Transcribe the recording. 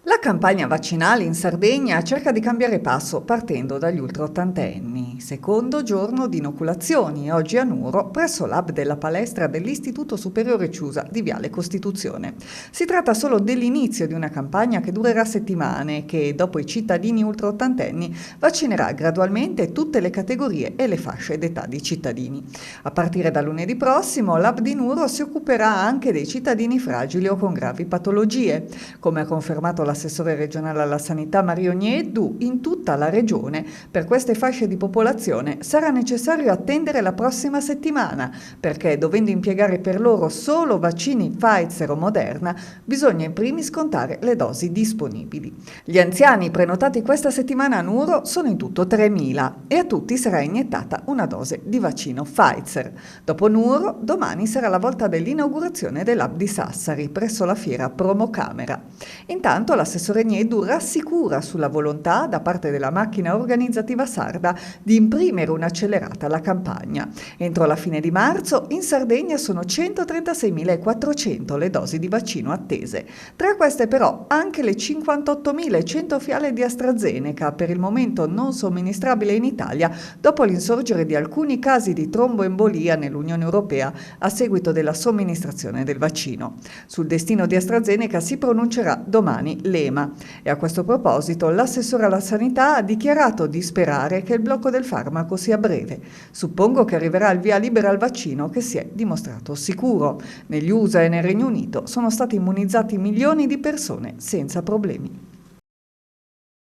La campagna vaccinale in Sardegna cerca di cambiare passo partendo dagli ultraottantenni. Secondo giorno di inoculazioni, oggi a Nuoro, presso l'hub della palestra dell'Istituto Superiore Ciusa di Viale Costituzione. Si tratta solo dell'inizio di una campagna che durerà settimane e che, dopo i cittadini ultraottantenni, vaccinerà gradualmente tutte le categorie e le fasce d'età di cittadini. A partire da lunedì prossimo, l'hub di Nuoro si occuperà anche dei cittadini fragili o con gravi patologie. Come ha confermato l'assessore regionale alla sanità Mario Nieddu, in tutta la regione per queste fasce di popolazione sarà necessario attendere la prossima settimana, perché dovendo impiegare per loro solo vaccini Pfizer o Moderna, bisogna in primis contare le dosi disponibili. Gli anziani prenotati questa settimana a Nuoro sono in tutto 3.000 e a tutti sarà iniettata una dose di vaccino Pfizer. Dopo Nuoro, domani sarà la volta dell'inaugurazione dell'hub di Sassari presso la fiera Promocamera. Intanto l'assessore Nieddu rassicura sulla volontà da parte della macchina organizzativa sarda di imprimere un'accelerata alla campagna. Entro la fine di marzo in Sardegna sono 136.400 le dosi di vaccino attese. Tra queste però anche le 58.100 fiale di AstraZeneca, per il momento non somministrabile in Italia dopo l'insorgere di alcuni casi di tromboembolia nell'Unione Europea a seguito della somministrazione del vaccino. Sul destino di AstraZeneca si pronuncerà domani l'EMA e a questo proposito l'assessore alla sanità ha dichiarato di sperare che il blocco del farmaco sia breve. Suppongo che arriverà il via libera al vaccino che si è dimostrato sicuro. Negli USA e nel Regno Unito sono stati immunizzati milioni di persone senza problemi.